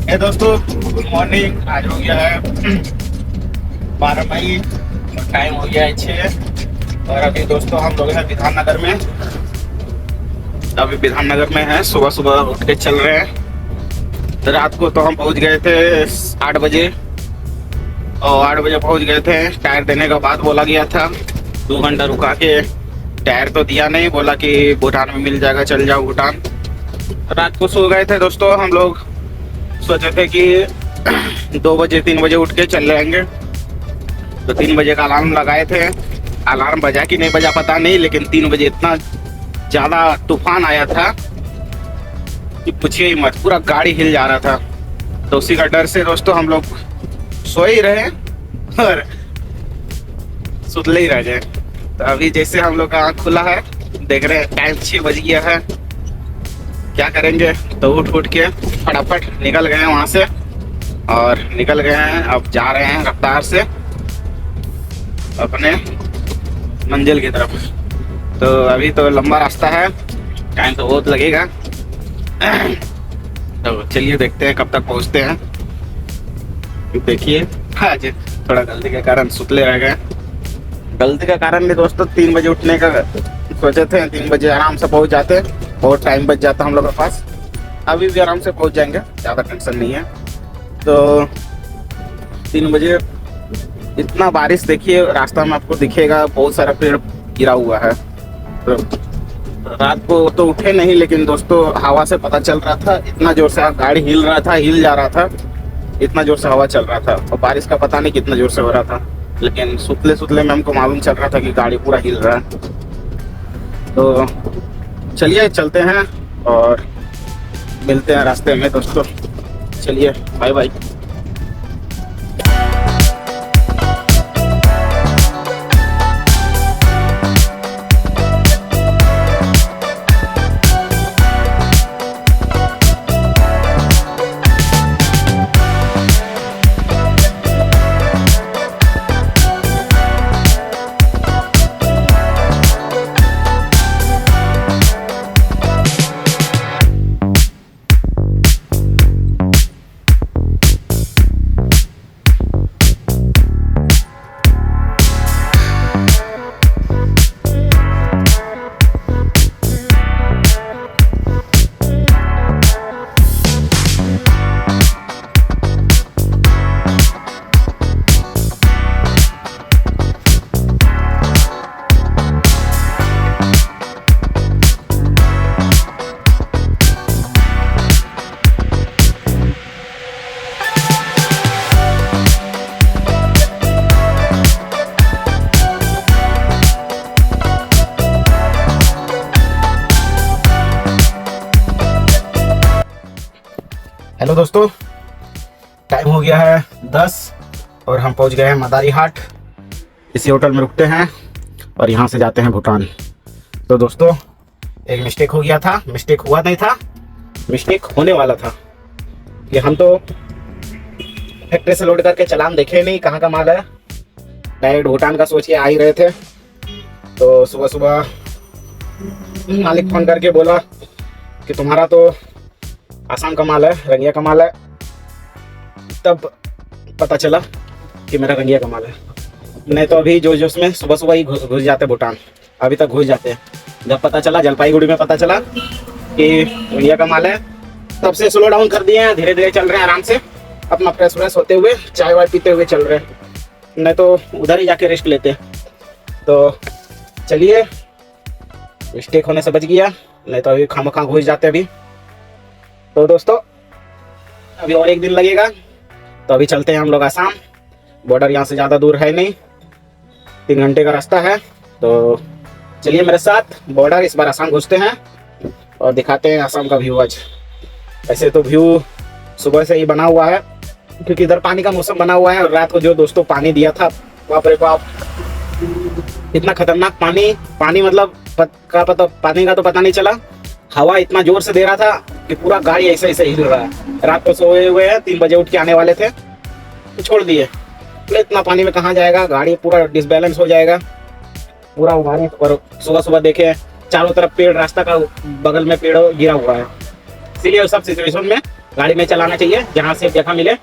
हे दोस्तों, good morning. आज हो गया है 12 मई और टाइम हो गया है 6। और अभी दोस्तों हम लोग हैं विधाननगर में। अभी विधाननगर में हैं, सुबह सुबह उठ के चल रहे हैं। तो रात को तो हम पहुंच गए थे 8 बजे, और 8 बजे पहुंच गए थे। टायर देने का बाद बोला गया था 2 घंटा रुका के। टायर तो दिया नहीं, बोला कि भूटान में मिल जाएगा, चल जाओ भूटान। रात को सो गए थे दोस्तों। हम लोग सोचे थे कि 2 बजे 3 बजे उठ के चल जाएंगे। तो 3 बजे का अलार्म लगाए थे। अलार्म बजा कि नहीं बजा पता नहीं, लेकिन 3 बजे इतना ज़्यादा तूफान आया था कि पूछिए ही मत, पूरा गाड़ी हिल जा रहा था। तो उसी का डर से दोस्तों हम लोग सो ही रहे और सुतले ही रह गए। तो अभी जैसे हम लोग का आँख खुला है, देख रहे हैं टाइम 6 बज गया है। क्या करेंगे, तो उठ के फटाफट निकल गए हैं वहाँ से, और निकल गए हैं। अब जा रहे हैं रफ्तार से अपने मंजिल की तरफ। तो अभी तो लंबा रास्ता है, टाइम तो बहुत लगेगा। तो चलिए देखते हैं कब तक पहुँचते हैं। देखिए आज थोड़ा गलती के कारण सुतले रह गए। गलती का कारण नहीं दोस्तों, 3 बजे उठने का सोचे थे। 3 बजे आराम से पहुँच जाते, बहुत टाइम बच जाता हम लोग के पास। अभी भी आराम से पहुंच जाएंगे, ज़्यादा टेंशन नहीं है। तो 3 बजे इतना बारिश, देखिए रास्ता में आपको दिखेगा बहुत सारा पेड़ गिरा हुआ है। तो रात को तो उठे नहीं, लेकिन दोस्तों हवा से पता चल रहा था, इतना जोर से गाड़ी हिल रहा था, हिल जा रहा था, इतना जोर से हवा चल रहा था। और बारिश का पता नहीं कितना जोर से हो रहा था, लेकिन सुतले सुतले में हमको मालूम चल रहा था कि गाड़ी पूरा हिल रहा है। तो चलिए चलते हैं और मिलते हैं रास्ते में दोस्तों। चलिए बाय बाय। हेलो दोस्तों, टाइम हो गया है 10 और हम पहुंच गए हैं मदारी हाट। इसी होटल में रुकते हैं और यहाँ से जाते हैं भूटान। तो दोस्तों एक मिस्टेक हो गया था, मिस्टेक हुआ नहीं था, मिस्टेक होने वाला था। ये हम तो फैक्ट्री से लोड करके चालान देखे नहीं कहाँ का माल है, डायरेक्ट भूटान का सोच के आ ही रहे थे। तो सुबह सुबह मालिक फोन करके बोला कि तुम्हारा तो आसाम का माल है, रंगिया का माल है। तब पता चला कि मेरा रंगिया का माल है। नहीं तो अभी जोश जोश में सुबह सुबह ही घुस जाते भूटान, अभी तक घुस जाते हैं। जब पता चला, जलपाईगुड़ी में पता चला कि रंगिया का माल है, तब से स्लो डाउन कर दिए हैं, धीरे धीरे चल रहे हैं आराम से, अपना फ्रेश व्रेश होते हुए, चाय वाय पीते हुए चल रहे हैं। नहीं तो उधर ही जाके रेस्ट लेते। तो चलिए, मिस्टेक होने से बच गया, नहीं तो अभी खामखा घुस जाते अभी। तो दोस्तों अभी और एक दिन लगेगा, तो अभी चलते हैं हम लोग आसाम। बॉर्डर यहाँ से ज़्यादा दूर है नहीं, 3 घंटे का रास्ता है। तो चलिए मेरे साथ बॉर्डर, इस बार आसाम घुसते हैं और दिखाते हैं आसाम का व्यू आज। ऐसे तो व्यू सुबह से ही बना हुआ है, क्योंकि इधर पानी का मौसम बना हुआ है। और रात को जो दोस्तों पानी दिया था, बाप रे बाप, इतना खतरनाक पानी मतलब पानी का तो पता नहीं चला। हवा इतना जोर से दे रहा था कि पूरा गाड़ी ऐसे ऐसे हिल रहा है। रात को सोए हुए हैं, 3 बजे उठ के आने वाले थे, तो छोड़ दिए। इतना पानी में कहाँ जाएगा, गाड़ी पूरा डिसबैलेंस हो जाएगा पूरा उभारी। और सुबह सुबह देखे चारों तरफ पेड़, रास्ता का बगल में पेड़ गिरा हुआ है, इसीलिए सब सिचुएशन में गाड़ी में चलाना चाहिए, जहाँ सेफ जगह मिले,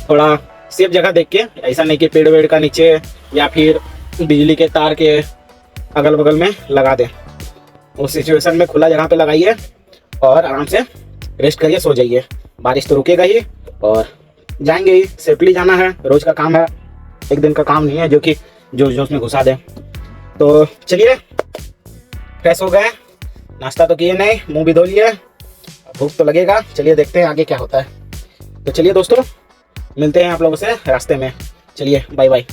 थोड़ा सेफ जगह देख के। ऐसा नहीं कि पेड़ वेड़ का नीचे या फिर बिजली के तार के अगल बगल में लगा दे। उस सिचुएशन में खुला जगह पे लगाइए और आराम से रेस्ट करिए, सो जाइए। बारिश तो रुकेगा ही और जाएंगे ही, सेफली जाना है, रोज का काम है, एक दिन का काम नहीं है जो कि जोश जोश में घुसा दे। तो चलिए, फ्रेश हो गए, नाश्ता तो किए नहीं, मुंह भी धो लिए, भूख तो लगेगा। चलिए देखते हैं आगे क्या होता है। तो चलिए दोस्तों, मिलते हैं आप लोगों से रास्ते में। चलिए, बाय बाय।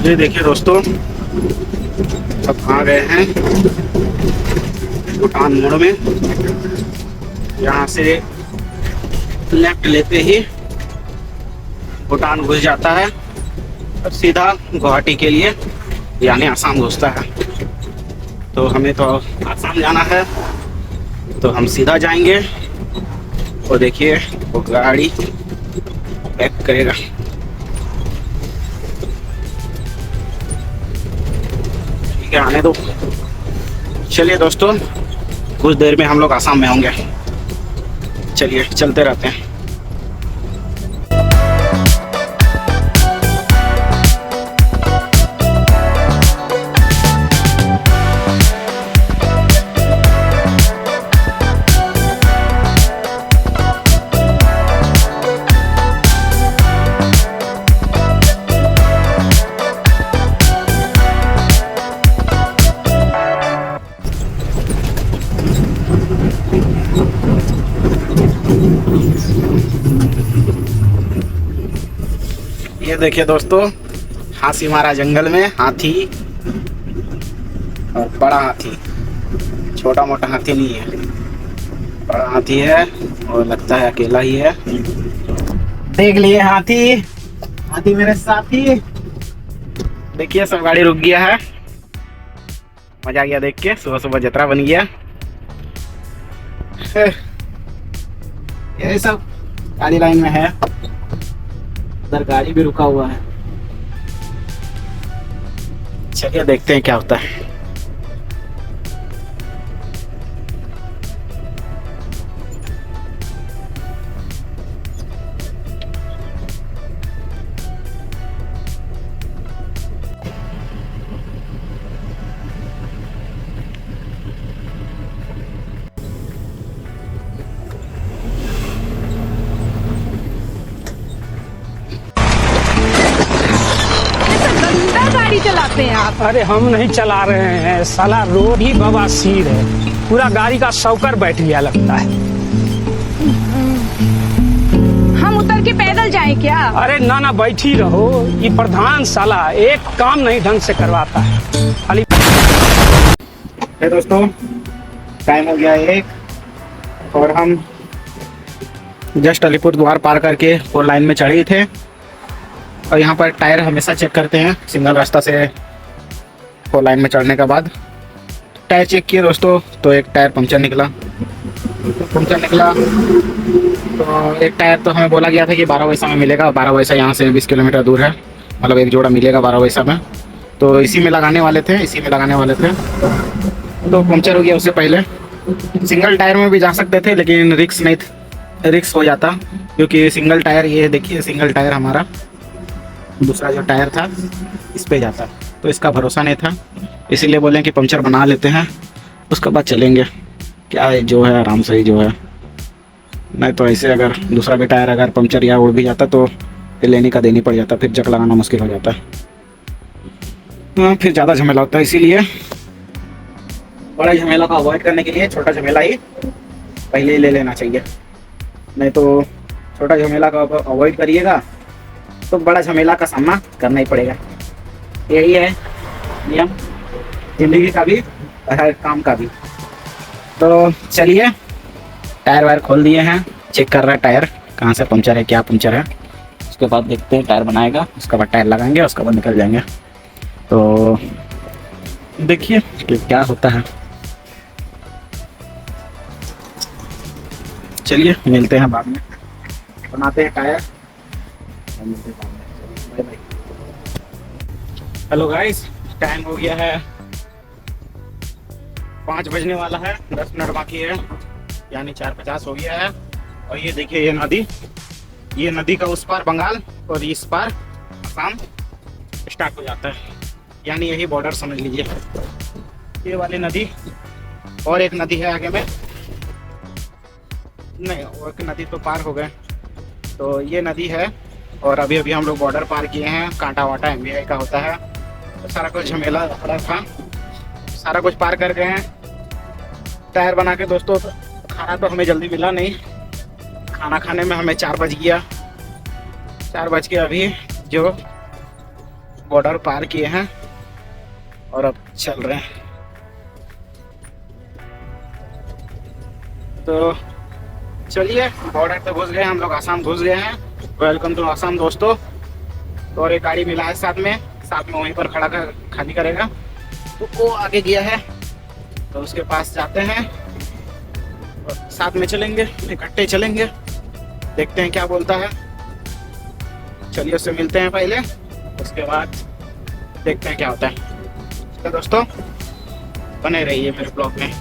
ये देखिए दोस्तों, अब आ गए हैं भूटान मोड़ में। यहाँ से लेफ्ट लेते ही भूटान घुस जाता है और सीधा गुवाहाटी के लिए यानी आसाम घुसता है। तो हमें तो आसाम जाना है, तो हम सीधा जाएंगे। और देखिए वो गाड़ी बैक करेगा। ठीक है, आने दो। चलिए दोस्तों, कुछ देर में हम लोग आसाम में होंगे। चलिए चलते रहते हैं। ये देखिए दोस्तों, हाथी मारा जंगल में, हाथी और बड़ा हाथी, छोटा मोटा हाथी नहीं है, बड़ा हाथी है और लगता है अकेला ही है। देख लिए हाथी, हाथी मेरे साथी। देखिए सब गाड़ी रुक गया है, मजा आ गया देख के। सुबह सुबह जतरा बन गया। ये सब गाड़ी लाइन में है, उधर गाड़ी भी रुका हुआ है। चलिए देखते हैं क्या होता है। गाड़ी चलाते हैं आप? अरे हम नहीं चला रहे हैं, साला रोड ही बवासीर है, पूरा गाड़ी का शौकर बैठ गया लगता है। हम उतर के पैदल जाएं क्या? अरे ना ना, बैठी रहो। ये प्रधान साला एक काम नहीं ढंग से करवाता है खाली। दोस्तों, टाइम हो गया 1 और हम जस्ट अलीपुर द्वार पार करके 4 लाइन में चढ़े थे। और यहाँ पर टायर हमेशा चेक करते हैं सिंगल रास्ता से 4 लाइन में चढ़ने के बाद। टायर चेक किए दोस्तों, तो एक टायर पंक्चर निकला। तो एक टायर तो हमें बोला गया था कि 12 वैसा में मिलेगा। 12 वैसा यहाँ से 20 किलोमीटर दूर है, मतलब एक जोड़ा मिलेगा 12 वैसा में। तो इसी में लगाने वाले थे। तो पंक्चर हो गया उससे पहले। सिंगल टायर में भी जा सकते थे, लेकिन रिक्स हो जाता, क्योंकि सिंगल टायर, ये देखिए सिंगल टायर हमारा, दूसरा जो टायर था इस पे जाता, तो इसका भरोसा नहीं था, इसीलिए बोले कि पंक्चर बना लेते हैं, उसके बाद चलेंगे। क्या है जो है, आराम से ही जो है। नहीं तो ऐसे अगर दूसरा भी टायर अगर पंक्चर या उड़ भी जाता तो लेने का देनी पड़ जाता, फिर जक लगाना मुश्किल हो जाता। फिर ज़्यादा झमेला होता है, इसीलिए बड़ा झमेला को अवॉइड करने के लिए छोटा झमेला ही पहले ही ले लेना चाहिए। नहीं तो छोटा झमेला को अवॉइड करिएगा तो बड़ा झमेला का सामना करना ही पड़ेगा। यही है नियम जिंदगी का भी और हर काम का भी। तो चलिए, टायर वायर खोल दिए हैं, चेक कर रहा है टायर कहाँ से पंक्चर है, क्या पंक्चर है। उसके बाद देखते हैं, टायर बनाएगा, उसके बाद टायर लगाएंगे, उसके बाद निकल जाएंगे। तो देखिए कि क्या होता है। चलिए मिलते हैं बाद में, बनाते हैं टायर और मिलते हैं बाद में। Bye bye. Hello guys, time हो गया है 5 बजने वाला है, 10 मिनट बाकी है, यानी 4:50 हो गया है। और ये देखिए ये नदी का उस पार बंगाल और इस पार असम स्टार्ट हो जाता है, यानी यही बॉर्डर समझ लीजिए। ये वाली नदी और एक नदी है आगे में, नहीं और एक नदी तो पार हो गए, तो ये नदी है। और अभी अभी हम लोग बॉर्डर पार किए हैं, कांटा वाटा MBI का होता है, तो सारा कुछ झमेला पड़ा था, सारा कुछ पार कर गए हैं। टायर बना के दोस्तों, खाना तो हमें जल्दी मिला नहीं, खाना खाने में हमें 4 बज गया। 4 बज के अभी जो बॉर्डर पार किए हैं और अब चल रहे हैं। तो चलिए, बॉर्डर पे घुस गए हम लोग, आसाम घुस गए हैं। वेलकम टू आसाम दोस्तों। तो और एक गाड़ी मिला है साथ में वहीं पर खड़ा कर खाली करेगा, तो वो आगे गया है, तो उसके पास जाते हैं और साथ में चलेंगे, इकट्ठे चलेंगे, देखते हैं क्या बोलता है। चलिए उससे मिलते हैं पहले, उसके बाद देखते हैं क्या होता है। तो दोस्तों बने रहिए मेरे ब्लॉग में।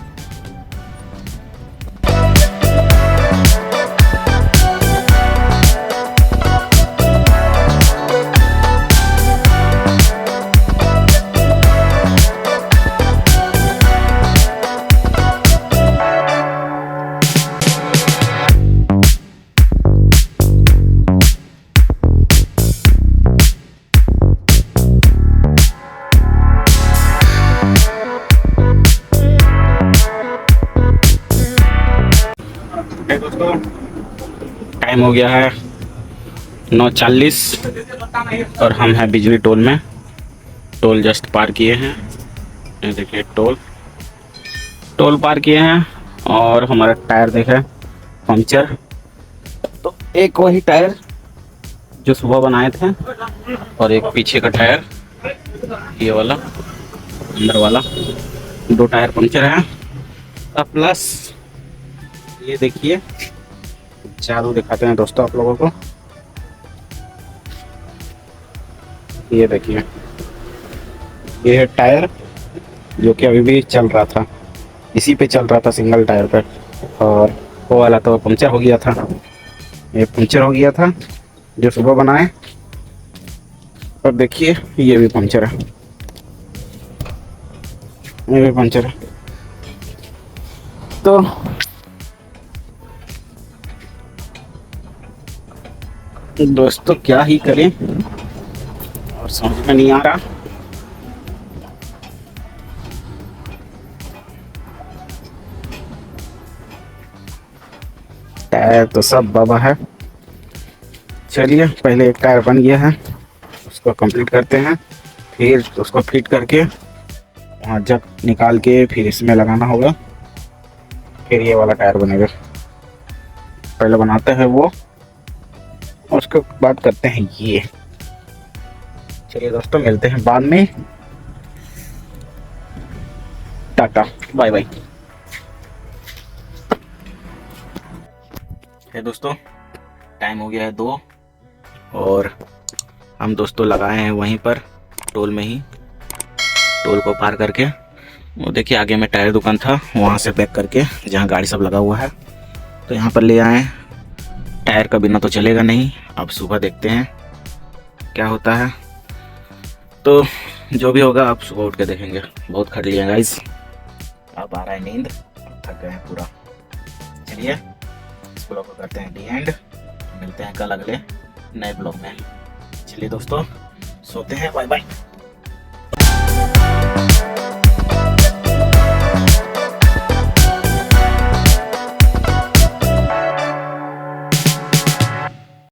दोस्तों टाइम हो गया है 9:40 और हम हैं बिजली टोल में। टोल जस्ट पार किए हैं, ये देखिए टोल पार किए हैं और हमारा टायर देखे पंक्चर। तो एक वही टायर जो सुबह बनाए थे और एक पीछे का टायर, ये वाला अंदर वाला, 2 टायर पंक्चर है। अब प्लस ये देखिए, जादू दिखाते हैं दोस्तों आप लोगों को। ये देखिए, ये है टायर जो कि अभी भी चल रहा था, इसी पे चल रहा था, सिंगल टायर पे। और वो वाला तो पंक्चर हो गया था, ये पंक्चर हो गया था जो सुबह बनाए। और देखिए ये भी पंक्चर है, ये भी पंक्चर है। तो दोस्तों क्या ही करें और समझ में नहीं आ रहा। टायर तो सब बाबा है। चलिए पहले एक टायर बन गया है, उसको कंप्लीट करते हैं, फिर उसको फिट करके वहाँ जग निकाल के फिर इसमें लगाना होगा, फिर ये वाला टायर बनेगा। पहले बनाते हैं वो, उसके बाद करते हैं ये। चलिए दोस्तों मिलते हैं बाद में, टाटा बाय बाय। दोस्तों टाइम हो गया है 2 और हम दोस्तों लगाए हैं वहीं पर टोल में ही, टोल को पार करके। वो देखिए आगे में टायर दुकान था, वहाँ से पैक करके जहाँ गाड़ी सब लगा हुआ है, तो यहाँ पर ले आए। टायर का बिना तो चलेगा नहीं, अब सुबह देखते हैं क्या होता है। तो जो भी होगा आप सुबह उठ के देखेंगे। बहुत खट लिए गाइस, अब आ रहा है नींद, थक गए हैं पूरा। चलिए इस ब्लॉग को करते हैं डी एंड, मिलते हैं कल अगले नए ब्लॉग में। चलिए दोस्तों सोते हैं, बाय बाय।